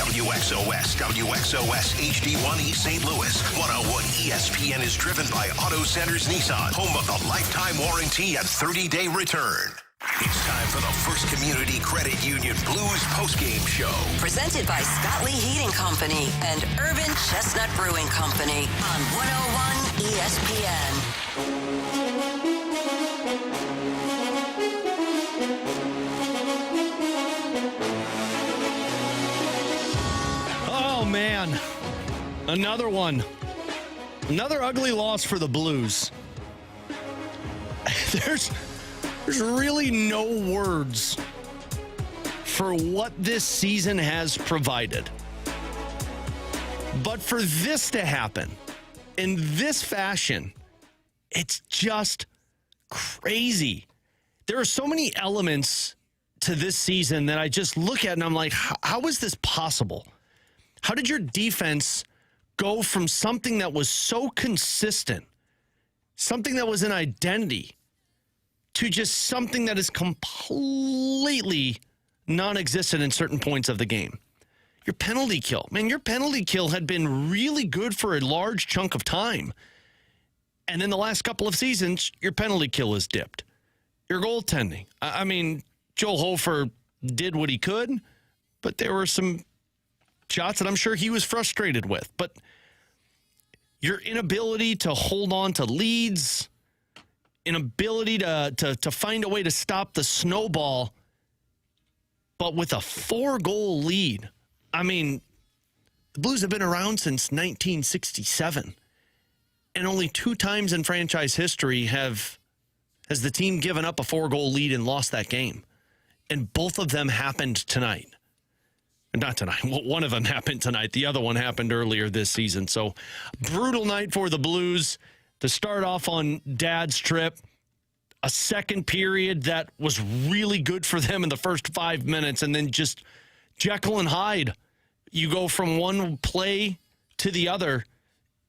WXOS, WXOS HD1 East St. Louis. 101 ESPN is driven by Auto Centers Nissan, home of the lifetime warranty and 30-day return. It's time for the First Community Credit Union Blues postgame show. Presented by Scott Lee Heating Company and Urban Chestnut Brewing Company on 101 ESPN. Oh, man. Another one. Another ugly loss for the Blues. There's really no words for what this season has provided. But for this to happen in this fashion, it's just crazy. There are so many elements to this season that I just look at and I'm like, how is this possible? How did your defense go from something that was so consistent, something that was an identity, to just something that is completely non-existent in certain points of the game? Your penalty kill. Man, your penalty kill had been really good for a large chunk of time. And in the last couple of seasons, your penalty kill has dipped. Your goaltending. I mean, Joel Hofer did what he could, but there were some shots that I'm sure he was frustrated with. But your inability to hold on to leads, inability to find a way to stop the snowball, but with a 4-goal lead. I mean, the Blues have been around since 1967, and only 2 times in franchise history has the team given up a 4-goal lead and lost that game. And both of them happened tonight. Not tonight. One of them happened tonight. The other one happened earlier this season. So, brutal night for the Blues to start off on Dad's trip. A second period that was really good for them in the first 5 minutes, and then just Jekyll and Hyde. You go from one play to the other,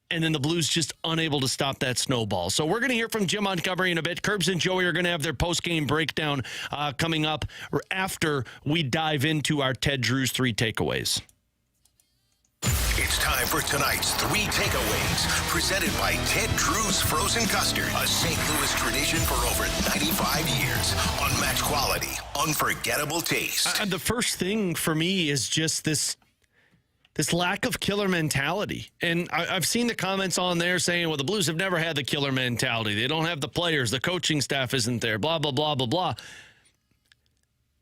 and then the Blues just unable to stop that snowball. So we're going to hear from Jim Montgomery in a bit. Curbs and Joey are going to have their post-game breakdown coming up after we dive into our Ted Drew's 3 takeaways. It's time for tonight's 3 takeaways, presented by Ted Drew's Frozen Custard, a St. Louis tradition for over 95 years. Unmatched quality, unforgettable taste. The first thing for me is just this lack of killer mentality. And I've seen the comments on there saying, well, the Blues have never had the killer mentality. They don't have the players. The coaching staff isn't there, blah, blah, blah, blah, blah.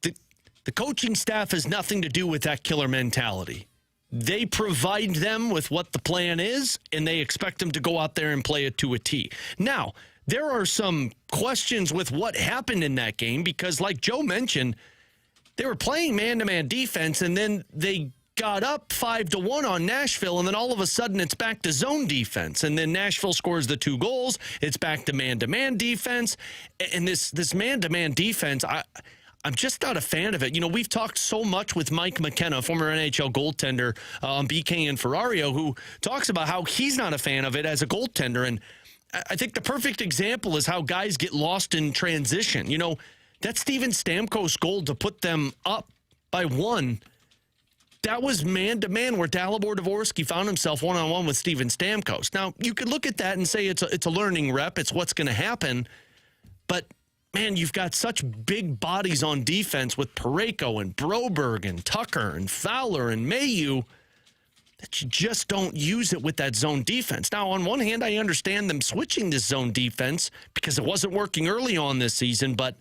The coaching staff has nothing to do with that killer mentality. They provide them with what the plan is, and they expect them to go out there and play it to a T. Now, there are some questions with what happened in that game because, like Joe mentioned, they were playing man-to-man defense, and then they got up 5-1 on Nashville, and then all of a sudden it's back to zone defense. And then Nashville scores the 2 goals. It's back to man-to-man defense. And this man-to-man defense, I'm just not a fan of it. You know, we've talked so much with Mike McKenna, former NHL goaltender on BK and Ferrario, who talks about how he's not a fan of it as a goaltender. And I think the perfect example is how guys get lost in transition. You know, that Steven Stamkos goal to put them up by 1, that was man-to-man where Dalibor Dvorsky found himself one-on-one with Steven Stamkos. Now, you could look at that and say it's a learning rep. It's what's going to happen. But, man, you've got such big bodies on defense with Parayko and Broberg and Tucker and Fowler and Mayu that you just don't use it with that zone defense. Now, on one hand, I understand them switching this zone defense because it wasn't working early on this season, but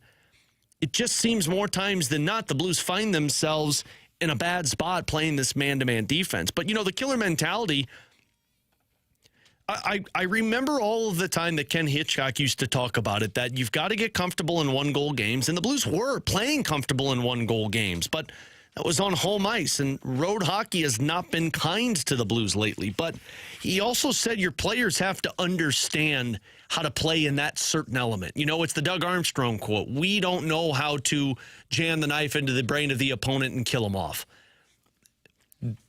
it just seems more times than not the Blues find themselves in a bad spot playing this man-to-man defense. But, you know, the killer mentality, I remember all of the time that Ken Hitchcock used to talk about it, that you've got to get comfortable in 1-goal games, and the Blues were playing comfortable in 1-goal games, but that was on home ice, and road hockey has not been kind to the Blues lately. But he also said your players have to understand how to play in that certain element. You know, it's the Doug Armstrong quote. We don't know how to jam the knife into the brain of the opponent and kill him off.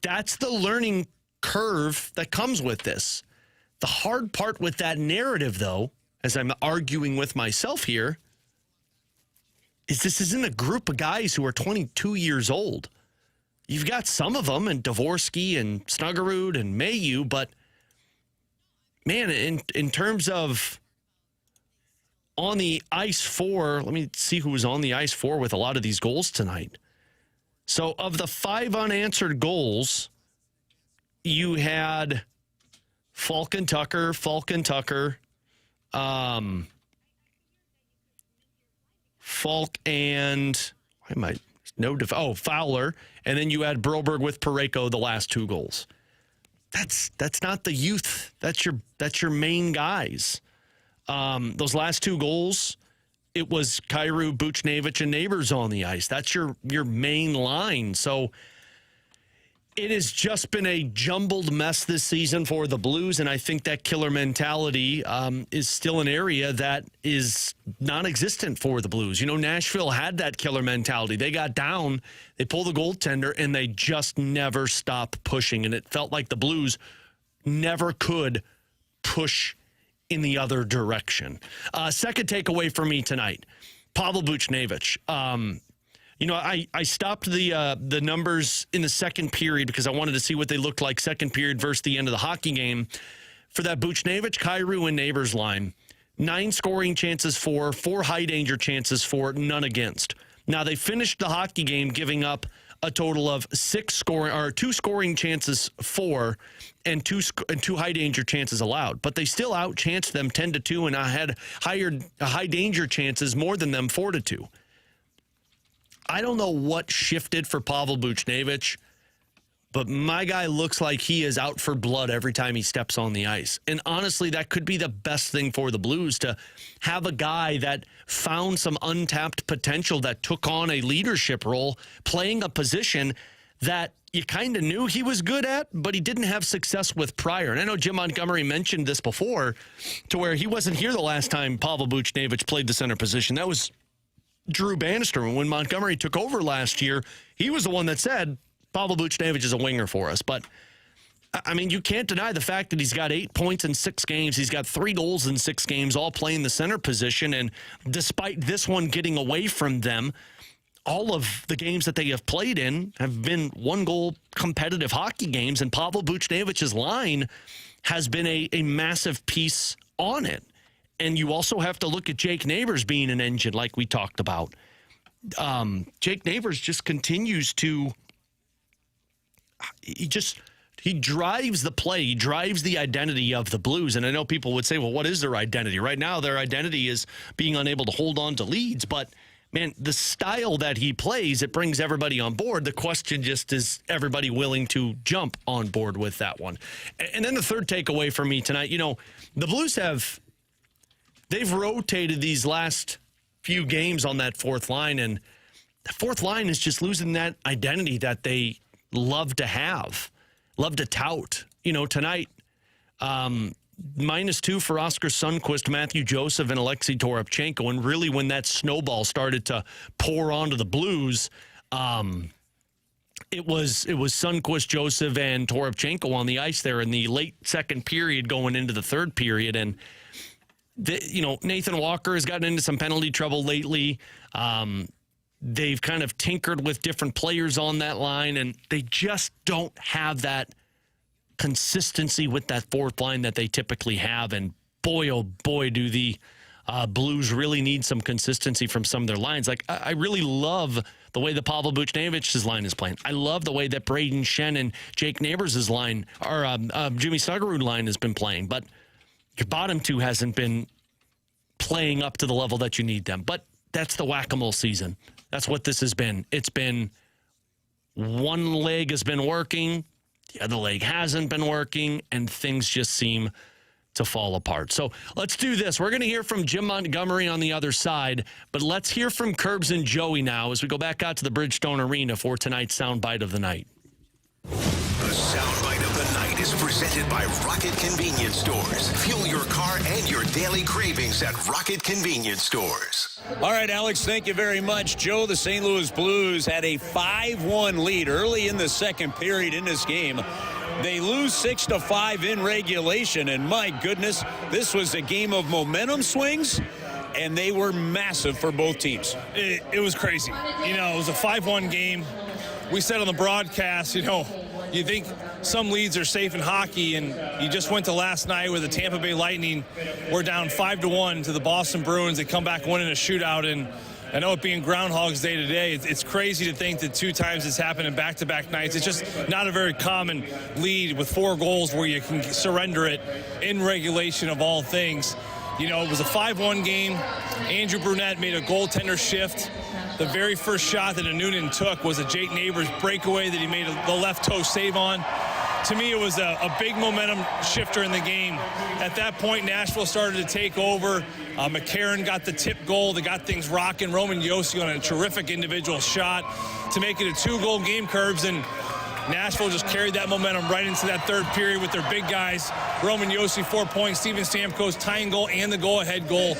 That's the learning curve that comes with this. The hard part with that narrative, though, as I'm arguing with myself here, is this isn't a group of guys who are 22 years old. you've got some of them, and Dvorsky and Snuggerud and Mayu, but, man, in terms of on the ice for, let me see who was on the ice for with a lot of these goals tonight. So of the 5 unanswered goals, you had Falk and Tucker, Falk and Fowler, and then you had Broberg with Parayko the last 2 goals. That's not the youth. That's your main guys. Those last 2 goals, it was Kyrou, Buchnevich, and Neighbors on the ice. That's your main line. So it has just been a jumbled mess this season for the Blues, and I think that killer mentality is still an area that is non-existent for the Blues. You know, Nashville had that killer mentality. They got down, they pulled the goaltender, and they just never stopped pushing, and it felt like the Blues never could push in the other direction. Second takeaway for me tonight, Pavel Buchnevich. You know, I stopped the numbers in the second period because I wanted to see what they looked like second period versus the end of the hockey game. For that Buchnevich, Kyrou, and Neighbors line, 9 scoring chances for, 4 high danger chances for, none against. Now, they finished the hockey game giving up a total of 2 scoring chances for and two high danger chances allowed, but they still outchanced them 10-2 and had high danger chances more than them 4-2. I don't know what shifted for Pavel Buchnevich, but my guy looks like he is out for blood every time he steps on the ice. And honestly, that could be the best thing for the Blues, to have a guy that found some untapped potential, that took on a leadership role, playing a position that you kind of knew he was good at, but he didn't have success with prior. And I know Jim Montgomery mentioned this before, to where he wasn't here the last time Pavel Buchnevich played the center position. That was Drew Bannister. When Montgomery took over last year, he was the one that said, Pavel Buchnevich is a winger for us. But, I mean, you can't deny the fact that he's got 8 points in 6 games. He's got 3 goals in 6 games, all playing the center position. And despite this one getting away from them, all of the games that they have played in have been 1-goal competitive hockey games. And Pavel Buchnevich's line has been a massive piece on it. And you also have to look at Jake Neighbors being an engine, like we talked about. Jake Neighbors just continues to... He drives the play. He drives the identity of the Blues. And I know people would say, well, what is their identity? Right now, their identity is being unable to hold on to leads. But, man, the style that he plays, it brings everybody on board. The question just is everybody willing to jump on board with that one. And then the third takeaway for me tonight, you know, the Blues they've rotated these last few games on that fourth line. And the fourth line is just losing that identity that they love to have, love to tout. You know, tonight, -2 for Oskar Sundqvist, Matthew Joseph, and Alexei Toropchenko. And really, when that snowball started to pour onto the Blues, it was Sundqvist, Joseph, and Toropchenko on the ice there in the late second period going into the third period. And, Nathan Walker has gotten into some penalty trouble lately. They've kind of tinkered with different players on that line, and they just don't have that consistency with that fourth line that they typically have. And boy, oh boy, do the Blues really need some consistency from some of their lines. Like, I really love the way the Pavel Buchnevich's line is playing. I love the way that Braden Shen and Jake Neighbors' line, or Jimmy Snuggerud line, has been playing. But your bottom two hasn't been playing up to the level that you need them. But that's the whack-a-mole season. That's what this has been. It's been one leg has been working, the other leg hasn't been working, and things just seem to fall apart. So let's do this. We're going to hear from Jim Montgomery on the other side, but let's hear from Curbs and Joey now as we go back out to the Bridgestone Arena for tonight's Soundbite of the Night. The Soundbite of the Night is presented by Rocket Convenience Stores. Fuel your car and your daily cravings at Rocket Convenience Stores. All right, Alex, thank you very much. Joe, the St. Louis Blues had a 5-1 lead early in the second period in this game. They lose 6-5 in regulation, and my goodness, this was a game of momentum swings, and they were massive for both teams. It was crazy. You know, it was a 5-1 game. we said on the broadcast, you think some leads are safe in hockey, and you just went to last night with the Tampa Bay Lightning. We're down 5-1 to the Boston Bruins. They come back winning a shootout, and I know it being Groundhog's Day today, it's crazy to think that 2 times it's happened in back-to-back nights. It's just not a very common lead with 4 goals where you can surrender it in regulation of all things. It was a 5-1 game. Andrew Brunette made a goaltender shift. The very first shot that Noonan took was a Jake Neighbors breakaway that he made the left toe save on. To me, it was a big momentum shifter in the game. At that point, Nashville started to take over. McCarron got the tip goal. They got things rocking. Roman Josi on a terrific individual shot to make it a 2-goal game, Curbs, and Nashville just carried that momentum right into that third period with their big guys. Roman Josi, 4 points. Steven Stamkos, tying goal and the go-ahead goal.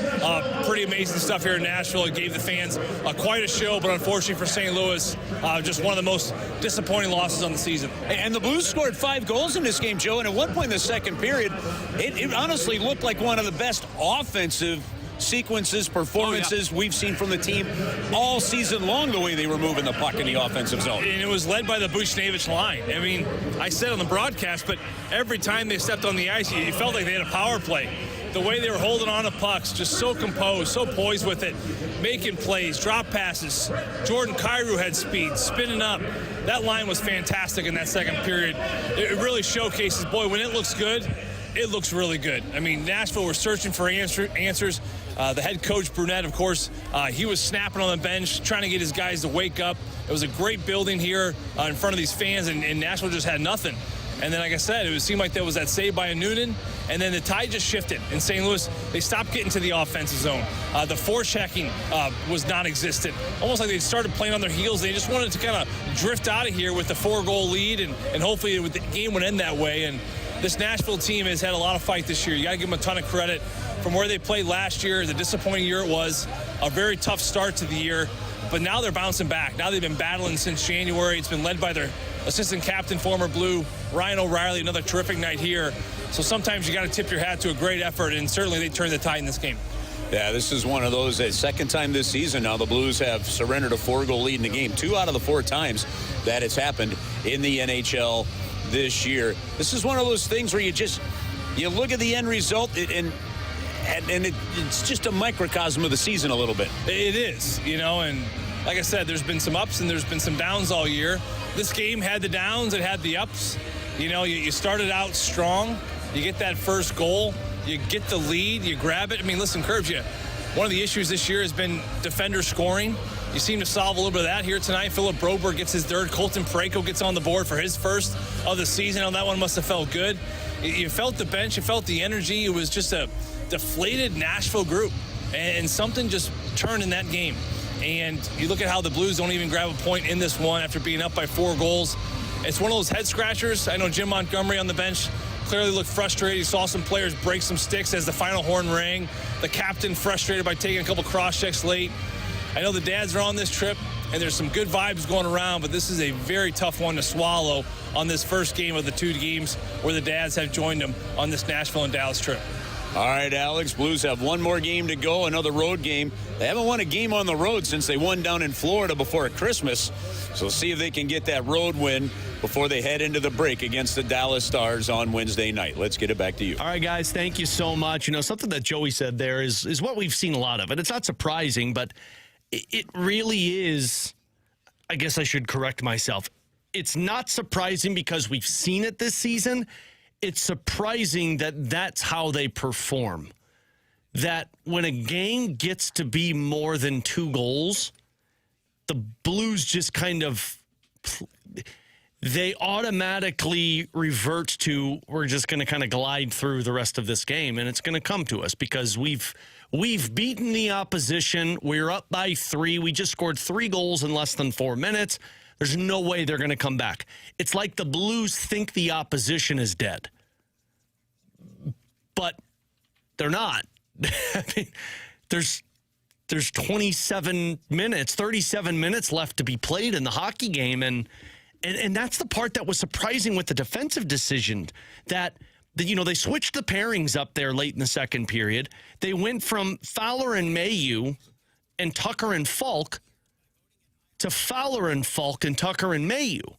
Pretty amazing stuff here in Nashville. It gave the fans quite a show, but unfortunately for St. Louis, just one of the most disappointing losses on the season. And the Blues scored 5 goals in this game, Joe, and at one point in the second period, it honestly looked like one of the best offensive sequences, performances we've seen from the team all season long, the way they were moving the puck in the offensive zone. And it was led by the Buchnevich line. I mean, I said on the broadcast, but every time they stepped on the ice, you felt like they had a power play. The way they were holding on to pucks, just so composed, so poised with it, making plays, drop passes. Jordan Kyrou had speed, spinning up. That line was fantastic in that second period. It really showcases, boy, when it looks good, it looks really good. I mean, Nashville were searching for answers. The head coach, Brunette, of course, he was snapping on the bench, trying to get his guys to wake up. It was a great building here in front of these fans, and Nashville just had nothing. And then, like I said, it seemed like there was that save by a Noonan, and then the tide just shifted. In St. Louis, they stopped getting to the offensive zone. The forechecking was non-existent. Almost like they started playing on their heels. They just wanted to kind of drift out of here with the 4-goal lead, and hopefully the game would end that way. And this Nashville team has had a lot of fight this year. You got to give them a ton of credit from where they played last year, the disappointing year it was, a very tough start to the year. But now they're bouncing back. Now they've been battling since January. It's been led by their assistant captain, former Blue, Ryan O'Reilly, another terrific night here. So sometimes you got to tip your hat to a great effort, and certainly they turned the tide in this game. Yeah, this is one of those, second time this season now the Blues have surrendered a 4-goal lead in the game. 2 out of the 4 times that it's happened in the NHL this year. This is one of those things where you look at the end result and it's just a microcosm of the season a little bit. It is, and like I said, there's been some ups and there's been some downs all year. This game had the downs, it had the ups. You started out strong, you get that first goal, you get the lead, you grab it. I mean, listen, Curbs, one of the issues this year has been defender scoring. You seem to solve a little bit of that here tonight. Philip Broberg gets his third. Colton Parayko gets on the board for his first of the season. Oh, that one must have felt good. You felt the bench, you felt the energy. It was just a deflated Nashville group, and something just turned in that game. And you look at how the Blues don't even grab a point in this one after being up by 4 goals. It's one of those head scratchers. I know Jim Montgomery on the bench clearly looked frustrated. He saw some players break some sticks as the final horn rang. The captain frustrated by taking a couple cross checks late. I know the dads are on this trip, and there's some good vibes going around, but this is a very tough one to swallow on this first game of the 2 games where the dads have joined them on this Nashville and Dallas trip. All right, Alex, Blues have one more game to go, another road game. They haven't won a game on the road since they won down in Florida before Christmas. So see if they can get that road win before they head into the break against the Dallas Stars on Wednesday night. Let's get it back to you. All right, guys, thank you so much. Something that Joey said there is what we've seen a lot of. And it's not surprising, but it really is. I guess I should correct myself. It's not surprising because we've seen it this season. It's surprising that that's how they perform. That when a game gets to be more than 2 goals, the Blues just kind of, they automatically revert to, we're just going to kind of glide through the rest of this game, and it's going to come to us because we've beaten the opposition. We're up by 3. We just scored 3 goals in less than 4 minutes. There's no way they're going to come back. It's like the Blues think the opposition is dead. But they're not. I mean, there's 37 minutes, 37 minutes left to be played in the hockey game. And that's the part that was surprising with the defensive decision that they switched the pairings up there late in the second period. They went from Fowler and Mayu and Tucker and Falk to Fowler and Falk and Tucker and Mayu.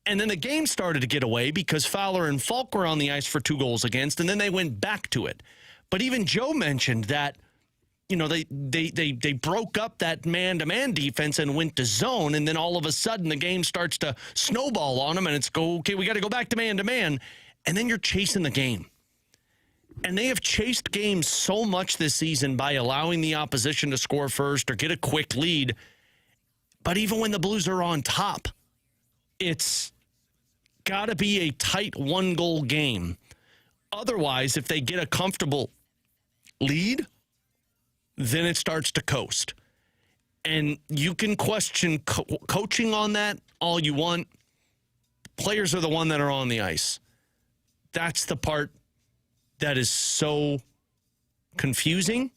And then the game started to get away because Fowler and Falk were on the ice for 2 goals against, and then they went back to it. But even Joe mentioned that, they broke up that man-to-man defense and went to zone, and then all of a sudden the game starts to snowball on them, and it's okay, we got to go back to man-to-man, and then you're chasing the game. And they have chased games so much this season by allowing the opposition to score first or get a quick lead. But even when the Blues are on top, it's got to be a tight 1-goal game. Otherwise, if they get a comfortable lead, then it starts to coast. And you can question coaching on that all you want. Players are the one that are on the ice. That's the part that is so confusing.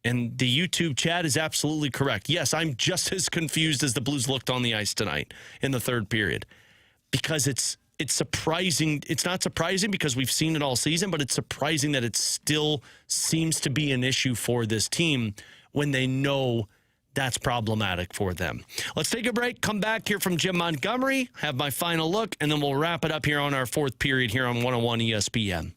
And the YouTube chat is absolutely correct. Yes, I'm just as confused as the Blues looked on the ice tonight in the third period. Because it's surprising. It's not surprising because we've seen it all season, but it's surprising that it still seems to be an issue for this team when they know that's problematic for them. Let's take a break, come back here from Jim Montgomery, have my final look, and then we'll wrap it up here on our fourth period here on 101 ESPN.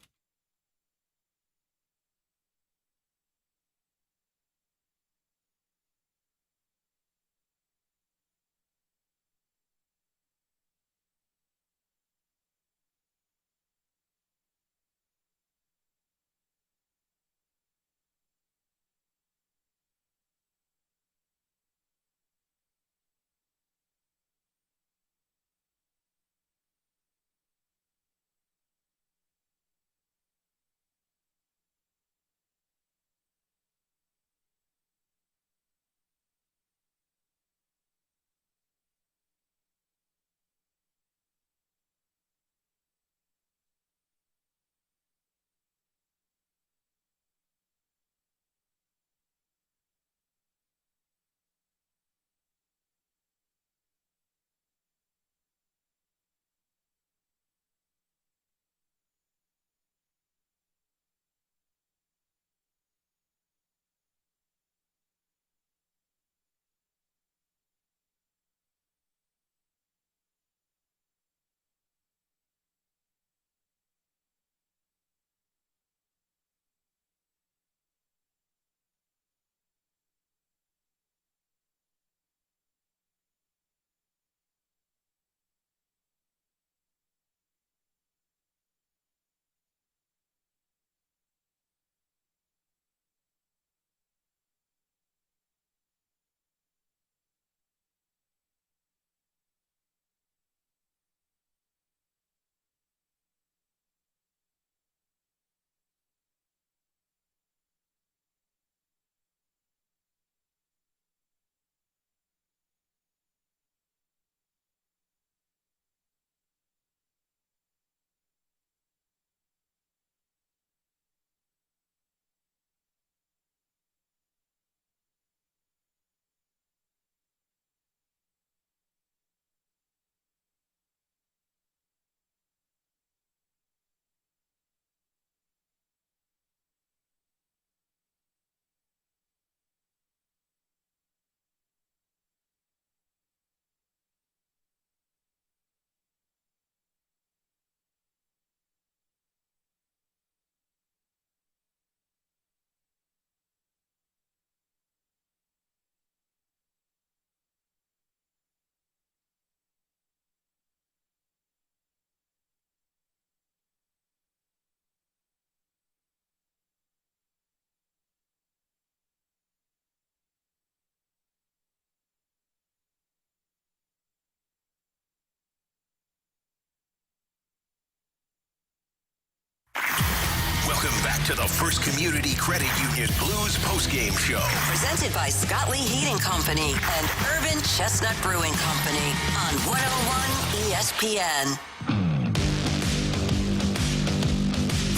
Welcome back to the First Community Credit Union Blues postgame show. Presented by Scott Lee Heating Company and Urban Chestnut Brewing Company on 101 ESPN.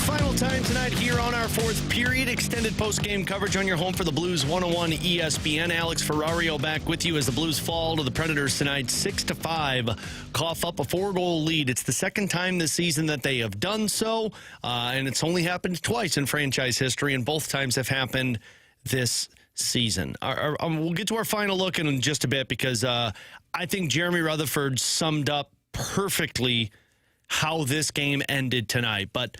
Final time tonight here on our fourth period. Extended post-game coverage on your home for the Blues 101 ESPN. Alex Ferrario back with you as the Blues fall to the Predators tonight 6-5. Cough up a 4-goal lead. It's the second time this season that they have done so, and it's only happened twice in franchise history, and both times have happened this season. We'll get to our final look in just a bit because I think Jeremy Rutherford summed up perfectly how this game ended tonight. But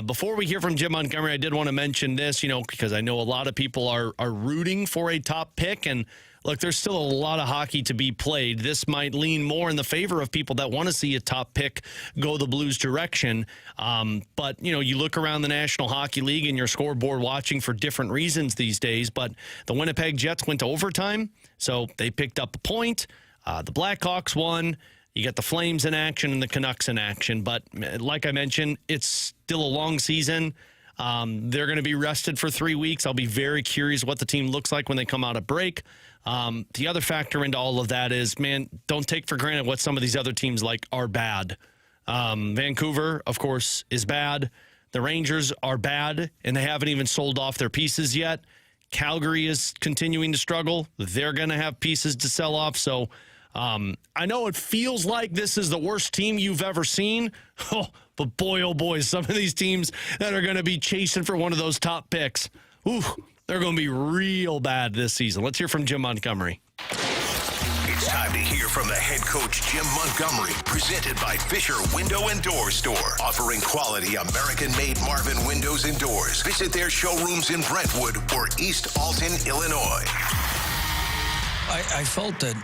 before we hear from Jim Montgomery, I did want to mention this, because I know a lot of people are rooting for a top pick. And look, there's still a lot of hockey to be played. This might lean more in the favor of people that want to see a top pick go the Blues direction. But, you look around the National Hockey League and your scoreboard watching for different reasons these days. But the Winnipeg Jets went to overtime, so they picked up a point. The Blackhawks won. You got the Flames in action and the Canucks in action. But like I mentioned, it's still a long season. They're going to be rested for 3 weeks. I'll be very curious what the team looks like when they come out of break. The other factor into all of that is, don't take for granted what some of these other teams are bad. Vancouver, of course, is bad. The Rangers are bad, and they haven't even sold off their pieces yet. Calgary is continuing to struggle. They're going to have pieces to sell off. So I know it feels like this is the worst team you've ever seen. But boy, oh boy, some of these teams that are going to be chasing for one of those top picks, they're going to be real bad this season. Let's hear from Jim Montgomery. It's time to hear from the head coach, Jim Montgomery, presented by Fisher Window and Door Store, offering quality American-made Marvin windows and doors. Visit their showrooms in Brentwood or East Alton, Illinois. I felt that,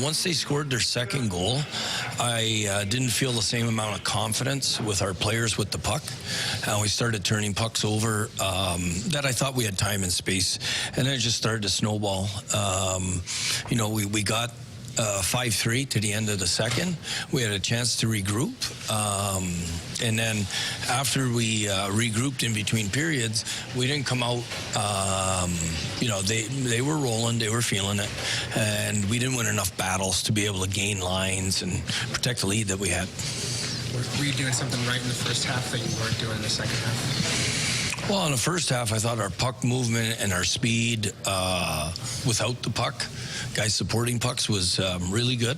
once they scored their second goal, I didn't feel the same amount of confidence with our players with the puck. We started turning pucks over that I thought we had time and space, and then it just started to snowball. We got 5-3 to the end of the second. We had a chance to regroup. And then after we regrouped in between periods, we didn't come out, they were rolling, they were feeling it, and we didn't win enough battles to be able to gain lines and protect the lead that we had. Were you doing something right in the first half that you weren't doing in the second half? Well, in the first half, I thought our puck movement and our speed without the puck, guys supporting pucks, was really good.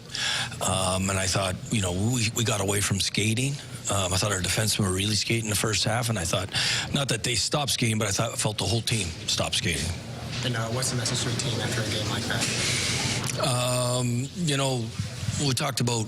And I thought, we got away from skating. I thought our defensemen were really skating in the first half, and I thought, not that they stopped skating, but I felt the whole team stopped skating. And what's the message to the team after a game like that? We talked about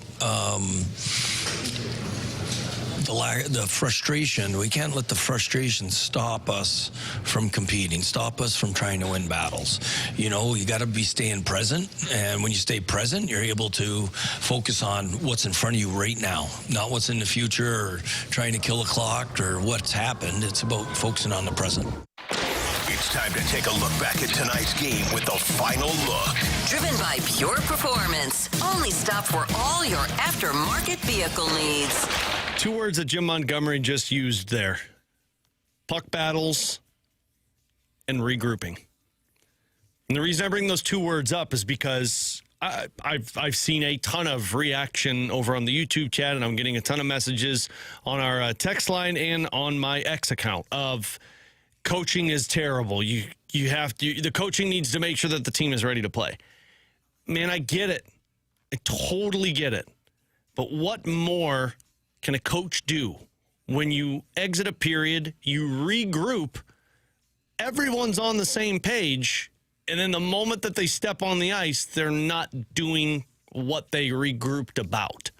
the frustration. We can't let the frustration stop us from competing, stop us from trying to win battles. You got to be staying present, and when you stay present, you're able to focus on what's in front of you right now, not what's in the future or trying to kill a clock or what's happened. It's about focusing on the present. It's time to take a look back at tonight's game with the final look. Driven by Pure Performance. Only stop for all your aftermarket vehicle needs. 2 words that Jim Montgomery just used there. Puck battles and regrouping. And the reason I bring those 2 words up is because I've seen a ton of reaction over on the YouTube chat, and I'm getting a ton of messages on our text line and on my X account of coaching is terrible. The coaching needs to make sure that the team is ready to play. Man, I get it. I totally get it. But what more can a coach do when you exit a period, you regroup, everyone's on the same page, and then the moment that they step on the ice, they're not doing what they regrouped about?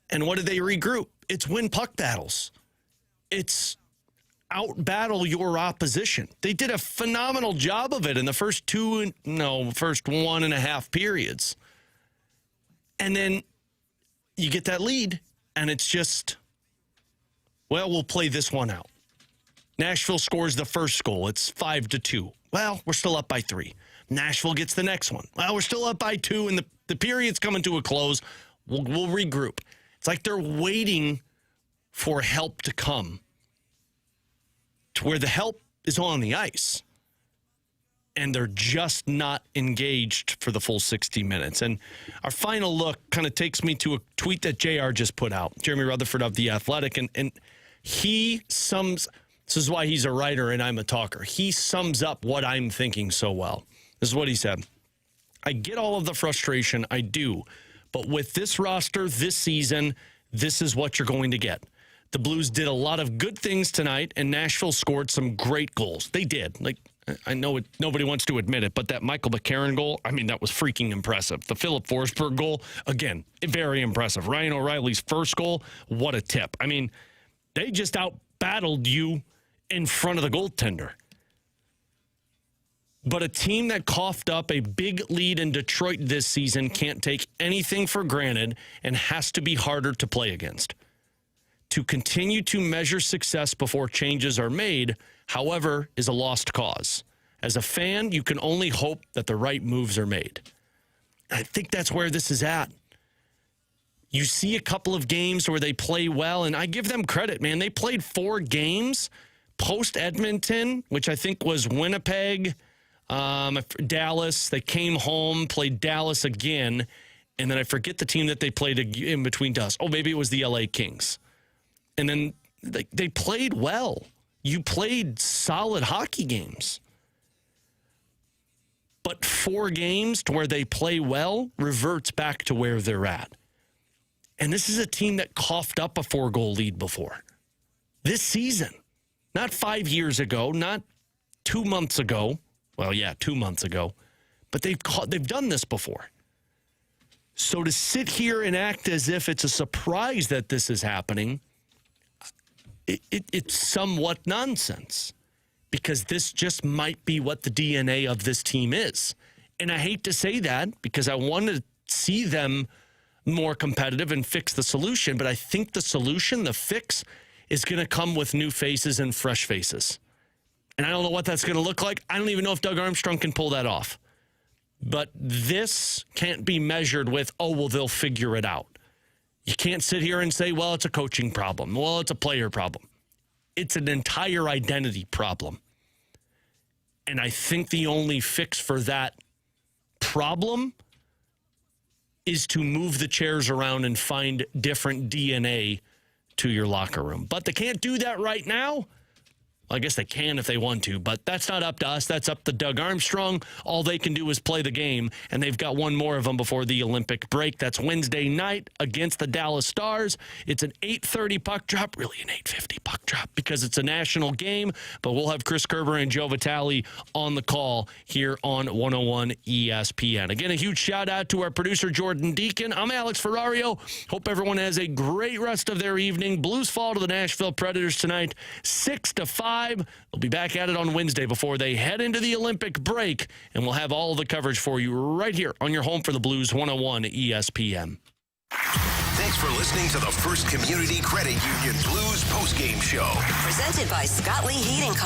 And what did they regroup? It's win puck battles. It's out-battle your opposition. They did a phenomenal job of it in the first 1.5 periods. And then you get that lead, and it's just, we'll play this one out. Nashville scores the first goal. It's 5-2. Well, we're still up by 3. Nashville gets the next one. Well, we're still up by 2, and the period's coming to a close. We'll regroup. It's like they're waiting for help to come, to where the help is on the ice, and they're just not engaged for the full 60 minutes. And our final look kind of takes me to a tweet that JR just put out, Jeremy Rutherford of The Athletic, and he sums, this is why he's a writer and I'm a talker, he sums up what I'm thinking so well. This is what he said. I get all of the frustration, I do, but with this roster, this season, this is what you're going to get. The Blues did a lot of good things tonight, and Nashville scored some great goals. They did. I know nobody wants to admit it, but that Michael McCarron goal, I mean, that was freaking impressive. The Philip Forsberg goal, again, very impressive. Ryan O'Reilly's first goal, what a tip. I mean, they just out-battled you in front of the goaltender. But a team that coughed up a big lead in Detroit this season can't take anything for granted and has to be harder to play against. To continue to measure success before changes are made, however, is a lost cause. As a fan, you can only hope that the right moves are made. I think that's where this is at. You see a couple of games where they play well, and I give them credit, man. They played 4 games post-Edmonton, which I think was Winnipeg, Dallas. They came home, played Dallas again, and then I forget the team that they played in between Dallas. Oh, maybe it was the LA Kings. And then they played well. You played solid hockey games. But 4 games to where they play well reverts back to where they're at. And this is a team that coughed up a 4-goal lead before. This season. Not 5 years ago, not 2 months ago. Well, yeah, 2 months ago. But they've done this before. So to sit here and act as if it's a surprise that this is happening, it's somewhat nonsense, because this just might be what the DNA of this team is. And I hate to say that because I want to see them more competitive and fix the solution, but I think the solution, the fix, is going to come with new faces and fresh faces. And I don't know what that's going to look like. I don't even know if Doug Armstrong can pull that off. But this can't be measured with, oh, well, they'll figure it out. You can't sit here and say, well, it's a coaching problem. Well, it's a player problem. It's an entire identity problem. And I think the only fix for that problem is to move the chairs around and find different DNA to your locker room. But they can't do that right now. Well, I guess they can if they want to, but that's not up to us. That's up to Doug Armstrong. All they can do is play the game, and they've got one more of them before the Olympic break. That's Wednesday night against the Dallas Stars. It's an 8:30 puck drop, really an 8:50 puck drop because it's a national game, but we'll have Chris Kerber and Joe Vitale on the call here on 101 ESPN. Again, a huge shout-out to our producer, Jordan Deacon. I'm Alex Ferrario. Hope everyone has a great rest of their evening. Blues fall to the Nashville Predators tonight, 6-5. They'll be back at it on Wednesday before they head into the Olympic break, and we'll have all the coverage for you right here on your home for the Blues, 101 ESPN. Thanks for listening to the First Community Credit Union Blues postgame show. Presented by Scott Lee Heating Company.